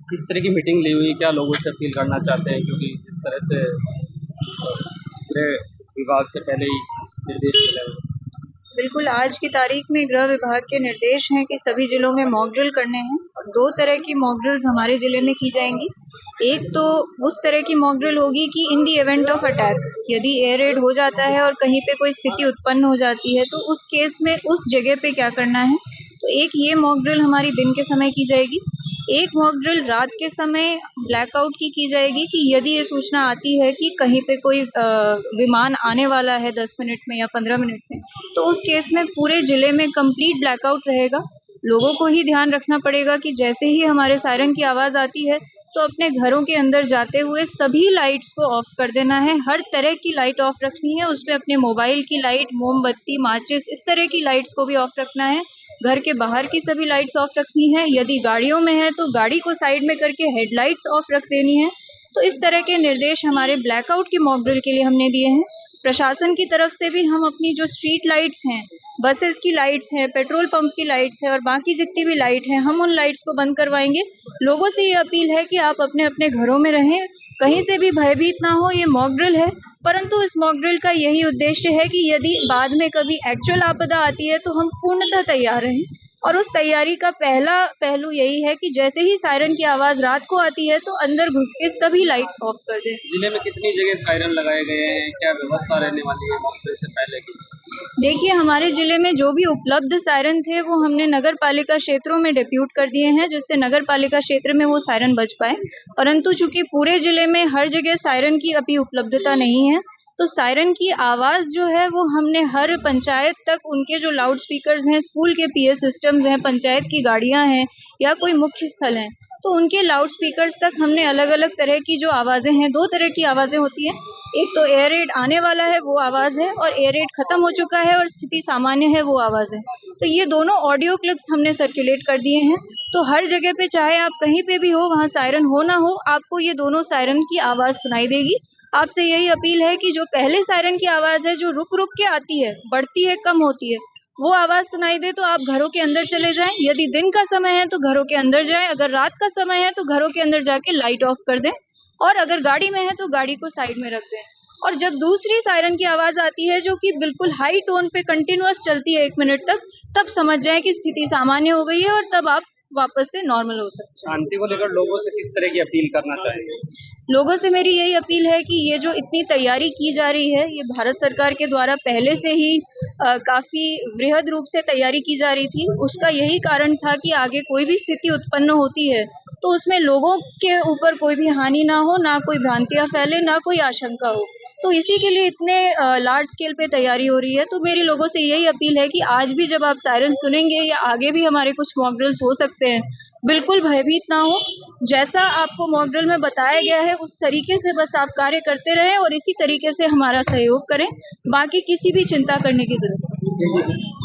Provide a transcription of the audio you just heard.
किस तरह की मीटिंग ली हुई, क्या लोगों से अपील करना चाहते हैं, क्योंकि इस तरह से पूरे विभाग से पहले ही निर्देश मिले हुए। बिल्कुल, आज की तारीख में गृह विभाग के निर्देश हैं कि सभी जिलों में मॉक ड्रिल करने हैं और 2 तरह की मॉक ड्रिल्स हमारे जिले में की जाएंगी। एक तो उस तरह की मॉक ड्रिल होगी कि in the event of attack, यदि एयर रेड हो जाता है और कहीं पे कोई स्थिति उत्पन्न हो जाती है तो उस केस में उस जगह पे क्या करना है। तो एक ये मॉक ड्रिल हमारी दिन के समय की जाएगी। एक मॉक ड्रिल रात के समय ब्लैकआउट की जाएगी कि यदि ये सूचना आती है कि कहीं पे कोई विमान आने वाला है 10 मिनट में या 15 मिनट में, तो उस केस में पूरे जिले में कंप्लीट ब्लैकआउट रहेगा। लोगों को ही ध्यान रखना पड़ेगा कि जैसे ही हमारे सायरन की आवाज आती है तो अपने घरों के अंदर जाते हुए सभी लाइट्स को ऑफ कर देना है। हर तरह की लाइट ऑफ रखनी है, उसमें अपने मोबाइल की लाइट, मोमबत्ती, माचिस, इस तरह की लाइट्स को भी ऑफ रखना है। घर के बाहर की सभी लाइट्स ऑफ रखनी है। यदि गाड़ियों में है तो गाड़ी को साइड में करके हेडलाइट्स ऑफ रख देनी है। तो इस तरह के निर्देश हमारे ब्लैकआउट की मॉक ड्रिल के लिए हमने दिए हैं। प्रशासन की तरफ से भी हम अपनी जो स्ट्रीट लाइट्स हैं, बसेस की लाइट्स हैं, पेट्रोल पंप की लाइट्स हैं और बाकी जितनी भी लाइट हैं, हम उन लाइट्स को बंद करवाएंगे। लोगों से ये अपील है कि आप अपने अपने घरों में रहें, कहीं से भी भयभीत ना हो। ये मॉक ड्रिल है, परंतु इस मॉक ड्रिल का यही उद्देश्य है कि यदि बाद में कभी एक्चुअल आपदा आती है तो हम पूर्णतः तैयार रहें। और उस तैयारी का पहला पहलू यही है कि जैसे ही सायरन की आवाज रात को आती है तो अंदर घुस के सभी लाइट्स ऑफ कर दें। जिले में कितनी जगह सायरन लगाए गए हैं, क्या व्यवस्था रहने वाली है मॉक ड्रिल से पहले की? देखिए, हमारे जिले में जो भी उपलब्ध सायरन थे वो हमने नगर पालिका क्षेत्रों में डिप्यूट कर दिए हैं, जिससे नगर पालिका क्षेत्र में वो सायरन बज पाए। परंतु चूंकि पूरे जिले में हर जगह सायरन की अभी उपलब्धता नहीं है, तो सायरन की आवाज जो है वो हमने हर पंचायत तक, उनके जो लाउड स्पीकर्स हैं, स्कूल के पीए सिस्टम्स हैं, पंचायत की गाड़ियां हैं या कोई मुख्य स्थल हैं, तो उनके लाउड स्पीकर्स तक हमने अलग अलग तरह की जो आवाजें हैं, 2 तरह की आवाजें होती हैं। एक तो एयर रेड आने वाला है वो आवाज है, और एयर रेड खत्म हो चुका है और स्थिति सामान्य है वो आवाज है। तो ये दोनों ऑडियो क्लिप्स हमने सर्कुलेट कर दिए हैं। तो हर जगह पे, चाहे आप कहीं पे भी हो, वहाँ सायरन हो ना हो, आपको ये दोनों सायरन की आवाज सुनाई देगी। आपसे यही अपील है कि जो पहले सायरन की आवाज है, जो रुक रुक के आती है, बढ़ती है, कम होती है, वो आवाज सुनाई दे तो आप घरों के अंदर चले जाएं। यदि दिन का समय है तो घरों के अंदर जाएं, अगर रात का समय है तो घरों के अंदर जाके लाइट ऑफ कर दें, और अगर गाड़ी में है तो गाड़ी को साइड में रख दें। और जब दूसरी सायरन की आवाज आती है, जो कि बिल्कुल हाई टोन पे कंटिन्यूअस चलती है 1 मिनट तक, तब समझ जाएं कि स्थिति सामान्य हो गई है और तब आप वापस से नॉर्मल हो सकते हैं। शांति को लेकर लोगों से किस तरह की अपील करना चाहेंगे? लोगों से मेरी यही अपील है कि ये जो इतनी तैयारी की जा रही है, ये भारत सरकार के द्वारा पहले से ही काफी वृहद रूप से तैयारी की जा रही थी। उसका यही कारण था कि आगे कोई भी स्थिति उत्पन्न होती है तो उसमें लोगों के ऊपर कोई भी हानि ना हो, ना कोई भ्रांतियां फैले, ना कोई आशंका हो। तो इसी के लिए इतने लार्ज स्केल पे तैयारी हो रही है। तो मेरी लोगों से यही अपील है कि आज भी जब आप सायरन सुनेंगे या आगे भी हमारे कुछ मॉक ड्रिल्स हो सकते हैं, बिल्कुल भयभीत ना हो। जैसा आपको मॉक ड्रिल में बताया गया है उस तरीके से बस आप कार्य करते रहें और इसी तरीके से हमारा सहयोग करें। बाकी किसी भी चिंता करने की जरूरत नहीं।